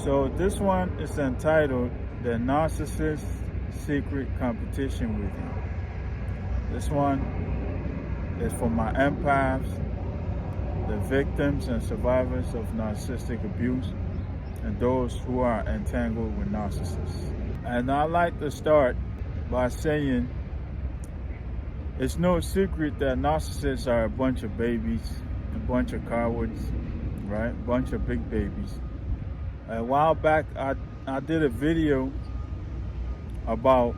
So this one is entitled The Narcissist Secret Competition With You. This one is for my empaths, the victims and survivors of narcissistic abuse, and those who are entangled with narcissists. And I like to start by saying it's no secret that narcissists are a bunch of babies, a bunch of cowards, right? A bunch of big babies. A while back, I did a video about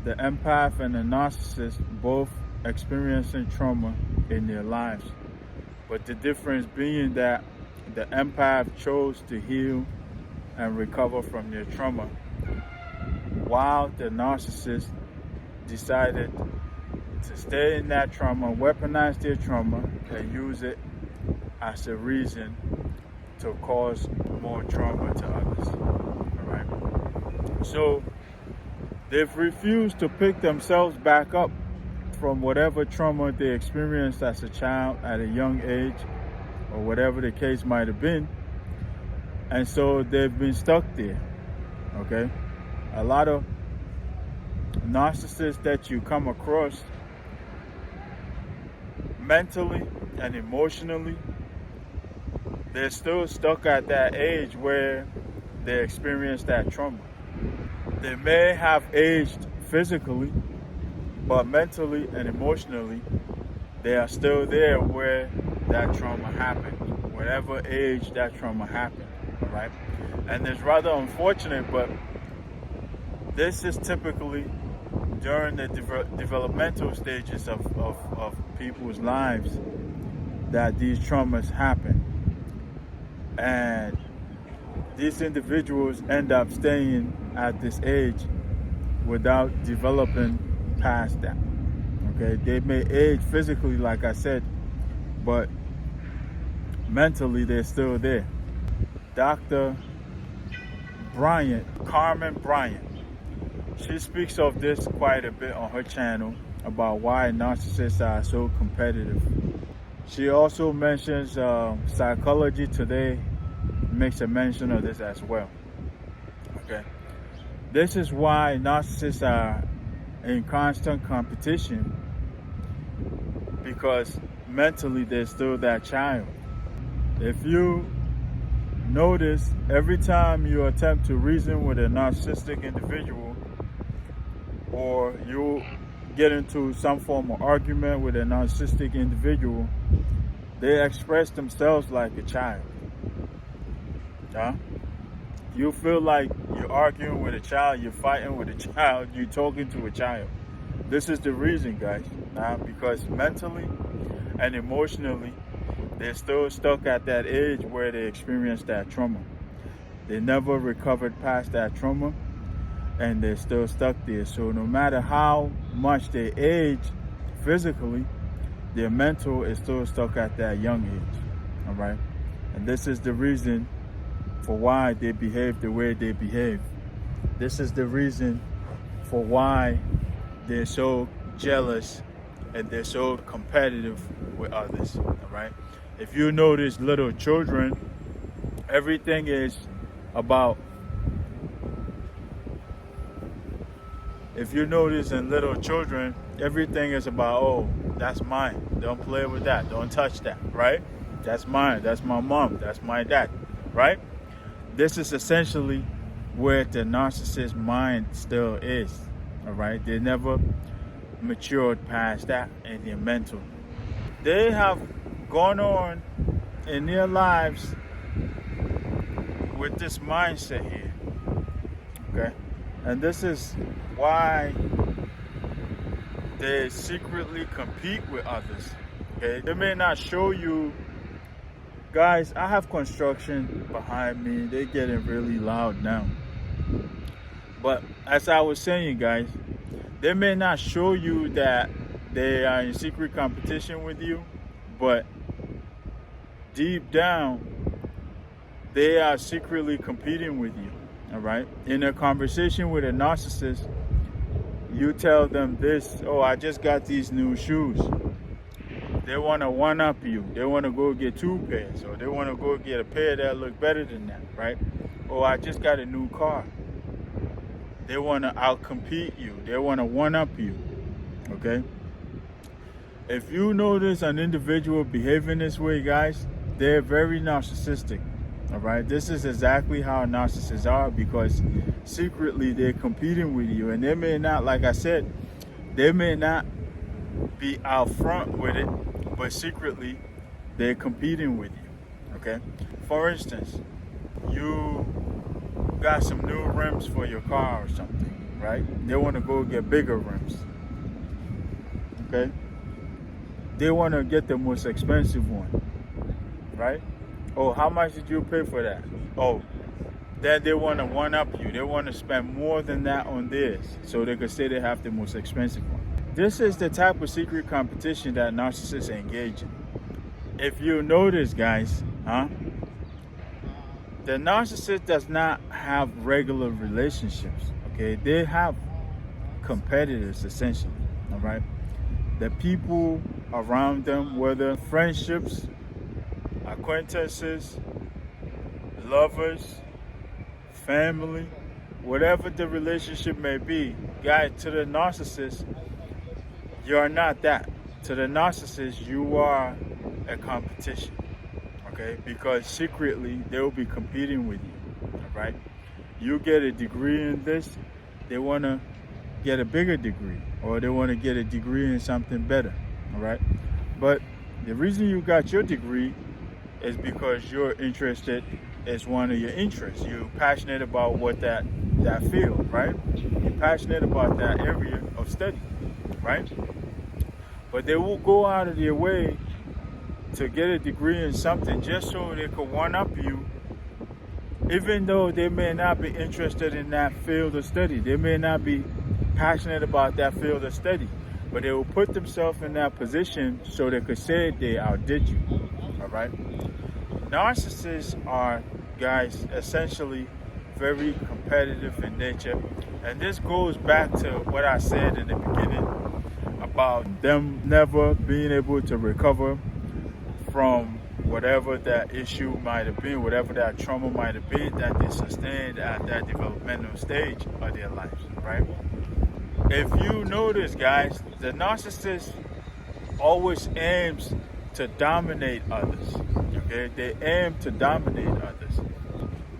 the empath and the narcissist both experiencing trauma in their lives. But the difference being that the empath chose to heal and recover from their trauma, while the narcissist decided to stay in that trauma, weaponize their trauma, and use it as a reason to cause more trauma to others. All right. So they've refused to pick themselves back up from whatever trauma they experienced as a child at a young age, or whatever the case might have been. And so they've been stuck there. Okay. A lot of narcissists that you come across mentally and emotionally, they're still stuck at that age where they experienced that trauma. They may have aged physically, but mentally and emotionally, they are still there where that trauma happened, whatever age that trauma happened, all right? And it's rather unfortunate, but this is typically during the developmental stages of people's lives that these traumas happen. And these individuals end up staying at this age without developing past that. Okay, they may age physically, like I said, but mentally they're still there. Dr. Carmen Bryant, she speaks of this quite a bit on her channel about why narcissists are so competitive. She also mentions Psychology Today makes a mention of this as well. Okay, this is why narcissists are in constant competition, because mentally they're still that child. If you notice, every time you attempt to reason with a narcissistic individual, or you get into some form of argument with a narcissistic individual, they express themselves like a child. Huh? You feel like you're arguing with a child, you're fighting with a child, you're talking to a child. This is the reason, guys. Because mentally and emotionally, they're still stuck at that age where they experienced that trauma. They never recovered past that trauma, and they're still stuck there. So no matter how much they age physically, their mental is still stuck at that young age. All right? And this is the reason for why they behave the way they behave. This is the reason for why they're so jealous and they're so competitive with others. All right? If you notice little children, everything is about. If you notice in little children, everything is about, oh, that's mine. Don't play with that. Don't touch that, right? That's mine. That's my mom. That's my dad, right? This is essentially where the narcissist mind still is, all right? They never matured past that in their mental. They have gone on in their lives with this mindset here, okay? And this is why they secretly compete with others, okay? They may not show you. Guys, I have construction behind me. They're getting really loud now. But as I was saying, guys, they may not show you that they are in secret competition with you, but deep down, they are secretly competing with you, all right? In a conversation with a narcissist, you tell them this, oh, I just got these new shoes. They want to one-up you. They want to go get 2 pairs, or they want to go get a pair that look better than that, right? Or I just got a new car. They want to outcompete you. They want to one-up you, okay? If you notice an individual behaving this way, guys, they're very narcissistic, all right? This is exactly how narcissists are, because secretly they're competing with you. And they may not, like I said, they may not be out front with it, but secretly they're competing with you, okay? For instance, you got some new rims for your car or something, right? They want to go get bigger rims, okay? They want to get the most expensive one, right? Oh, how much did you pay for that? Oh, then they want to one-up you. They want to spend more than that on theirs so they could say they have the most expensive one. This is the type of secret competition that narcissists engage in. If you notice, guys, the narcissist does not have regular relationships, okay? They have competitors, essentially, all right? The people around them, whether friendships, acquaintances, lovers, family, whatever the relationship may be, guys, to the narcissist, you're not that. To the narcissist, you are a competition, okay? Because secretly, they will be competing with you, all right? You get a degree in this, they want to get a bigger degree, or they want to get a degree in something better, all right? But the reason you got your degree is because you're interested, it's one of your interests. You're passionate about what that field, right? You're passionate about that area of study, right? But they will go out of their way to get a degree in something just so they could one-up you, even though they may not be interested in that field of study. They may not be passionate about that field of study, but they will put themselves in that position so they could say they outdid you, all right? Narcissists are, guys, essentially very competitive in nature. And this goes back to what I said in the beginning about them never being able to recover from whatever that issue might have been, whatever that trauma might have been that they sustained at that developmental stage of their lives, right? If you notice, guys, the narcissist always aims to dominate others, okay? They aim to dominate others.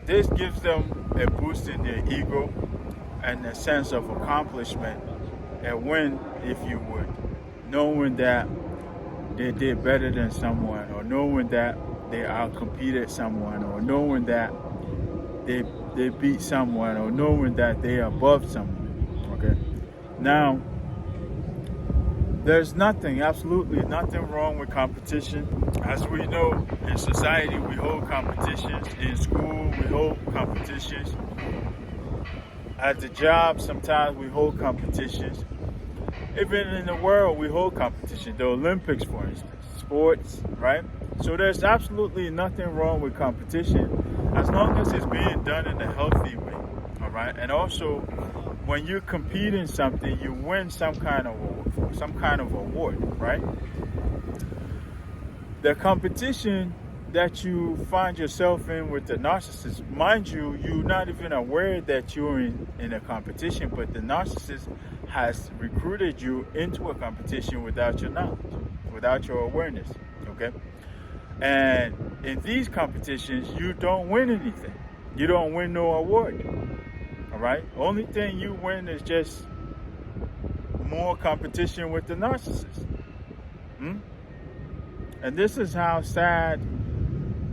This gives them a boost in their ego and a sense of accomplishment, a win, if you would, knowing that they did better than someone, or knowing that they outcompeted someone, or knowing that they beat someone, or knowing that they are above someone, okay? Now, there's nothing, absolutely nothing wrong with competition. As we know, in society, we hold competitions. In school, we hold competitions. At the job, sometimes we hold competitions. Even in the world, we hold competition. The Olympics, for instance, sports, right? So there's absolutely nothing wrong with competition as long as it's being done in a healthy way, all right? And also, when you compete in something, you win some kind of award, right? The competition that you find yourself in with the narcissist, mind you, you're not even aware that you're in a competition, but the narcissist has recruited you into a competition without your knowledge, without your awareness, okay? And in these competitions, you don't win anything. You don't win no award, all right? Only thing you win is just more competition with the narcissist. And this is how sad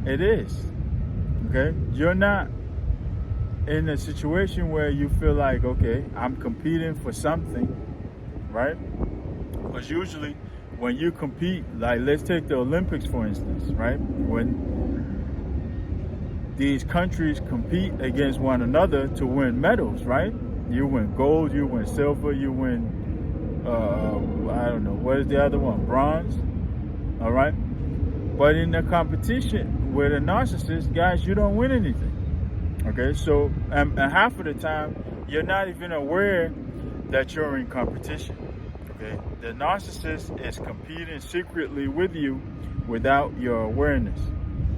it is, okay? You're not in a situation where you feel like, okay, I'm competing for something, right? Because usually when you compete, like let's take the Olympics for instance, right? When these countries compete against one another to win medals, right? You win gold, you win silver, you win, I don't know, what is the other one? Bronze, all right? But in the competition with a narcissist, guys, you don't win anything. Okay, so and half of the time, you're not even aware that you're in competition. Okay, the narcissist is competing secretly with you without your awareness.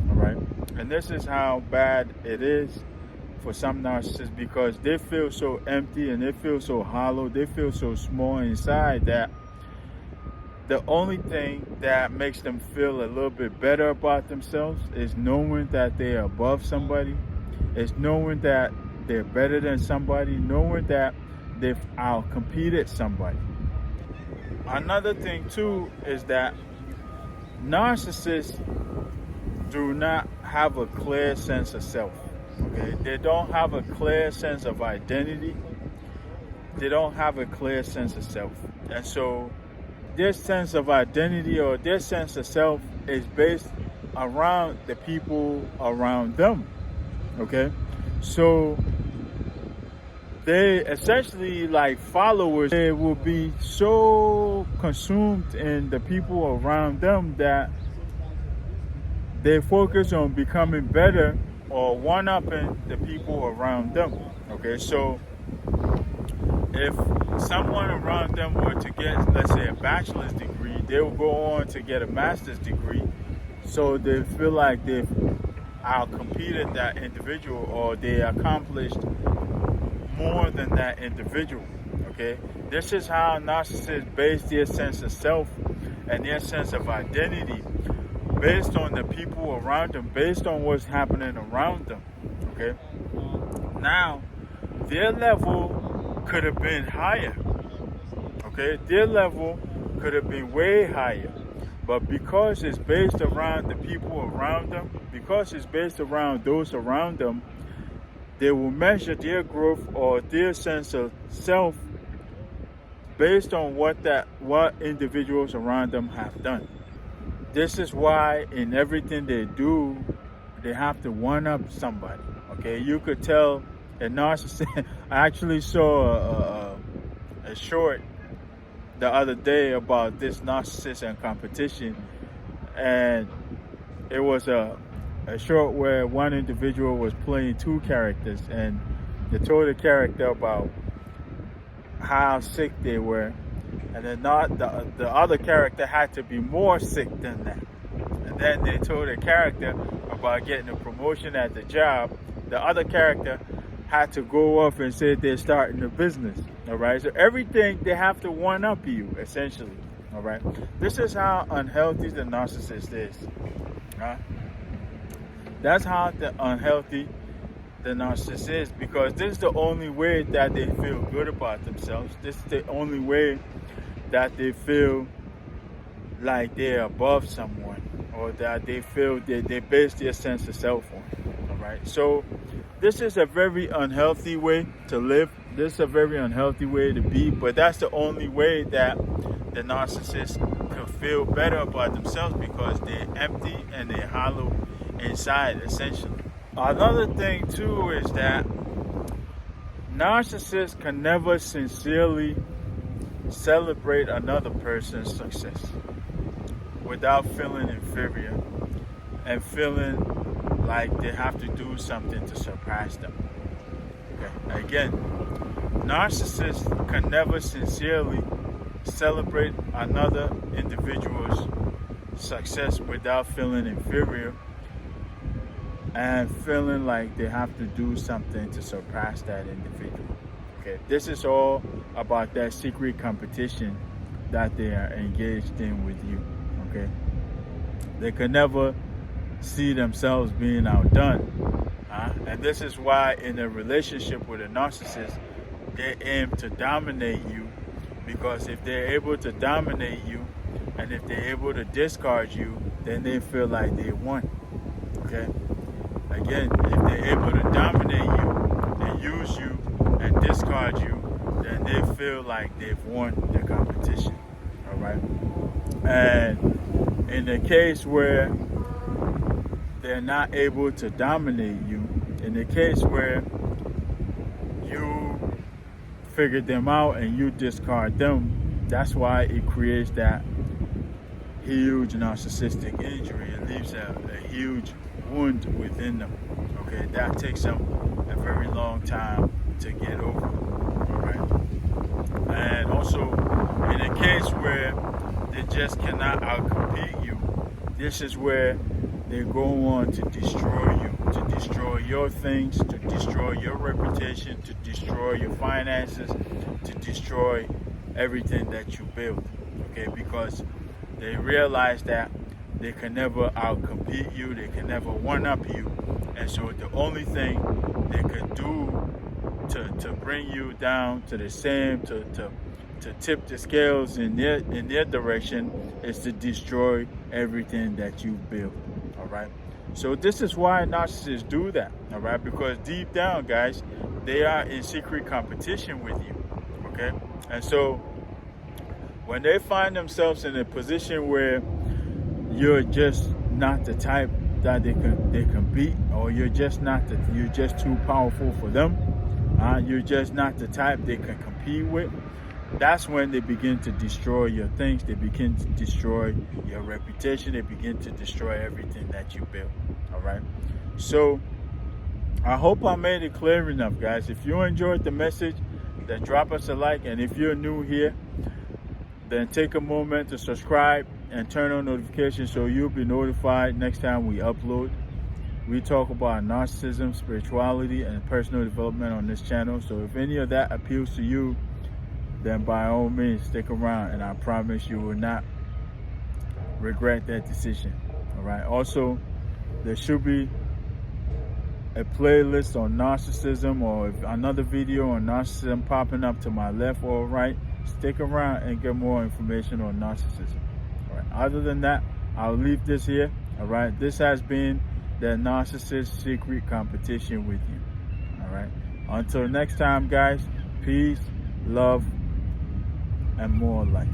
All right, and this is how bad it is for some narcissists, because they feel so empty and they feel so hollow, they feel so small inside, that the only thing that makes them feel a little bit better about themselves is knowing that they're above somebody, is knowing that they're better than somebody, knowing that they've out-competed somebody. Another thing too is that narcissists do not have a clear sense of self. Okay, they don't have a clear sense of identity. They don't have a clear sense of self. And so their sense of identity or their sense of self is based around the people around them. Okay, so they essentially, like followers, they will be so consumed in the people around them that they focus on becoming better or one-upping the people around them. Okay, so if someone around them were to get, let's say, a bachelor's degree, they will go on to get a master's degree, so they feel like they've out-competed that individual, or they accomplished more than that individual. Okay, this is how narcissists base their sense of self and their sense of identity based on the people around them, based on what's happening around them. Okay, now their level could have been higher. Okay, their level could have been way higher, but because it's based around the people around them, because it's based around those around them, they will measure their growth or their sense of self based on what individuals around them have done. This is why in everything they do, they have to one-up somebody. Okay, you could tell a narcissist. I actually saw a short the other day about this narcissist and competition, and it was a short where one individual was playing two characters, and they told the character about how sick they were, and then the other character had to be more sick than that. And then they told the character about getting a promotion at the job. The other character had to go off and say they're starting a business. All right, so everything they have to one up you, essentially. All right, this is how unhealthy the narcissist is. That's how unhealthy the narcissist is, because this is the only way that they feel good about themselves. This is the only way that they feel like they're above someone, or that they feel that they base their sense of self on. All right, so this is a very unhealthy way to live. This is a very unhealthy way to be, but that's the only way that the narcissist can feel better about themselves, because they're empty and they're hollow inside, essentially. Another thing too is that narcissists can never sincerely celebrate another person's success without feeling inferior and feeling like they have to do something to surpass them. Okay. Again, narcissists can never sincerely celebrate another individual's success without feeling inferior and feeling like they have to do something to surpass that individual. Okay, this is all about that secret competition that they are engaged in with you. Okay, they can never see themselves being outdone, and this is why in a relationship with a narcissist, they aim to dominate you, because if they're able to dominate you and if they're able to discard you, then they feel like they won. Okay, again, if they're able to dominate you and use you and discard you, then they feel like they've won the competition. All right, and in the case where they're not able to dominate you, in the case where you figure them out and you discard them, that's why it creates that huge narcissistic injury. It leaves a huge wound within them. Okay, that takes them a very long time to get over. All right, and also in in a case where they just cannot outcompete you, this is where they go on to destroy you, to destroy your things, to destroy your reputation, to destroy your finances, to destroy everything that you build, okay? Because they realize that they can never outcompete you, they can never one-up you, and so the only thing they can do to bring you down to the same, to tip the scales in their direction is to destroy everything that you build. All right. So this is why narcissists do that. All right, because deep down, guys, they are in secret competition with you. Okay, and so when they find themselves in a position where you're just not the type that they can beat, or you're just too powerful for them. You're just not the type they can compete with. That's when they begin to destroy your things. They begin to destroy your reputation. They begin to destroy everything that you build. All right. So I hope I made it clear enough, guys. If you enjoyed the message, then drop us a like. And if you're new here, then take a moment to subscribe and turn on notifications so you'll be notified next time we upload. We talk about narcissism, spirituality, and personal development on this channel. So if any of that appeals to you, then by all means stick around, and I promise you will not regret that decision. All right. Also, there should be a playlist on narcissism or another video on narcissism popping up to my left or right. Stick around and get more information on narcissism. All right. Other than that, I'll leave this here. All right. This has been the Narcissist Secret Competition with you. All right. Until next time, guys. Peace, love, and more life.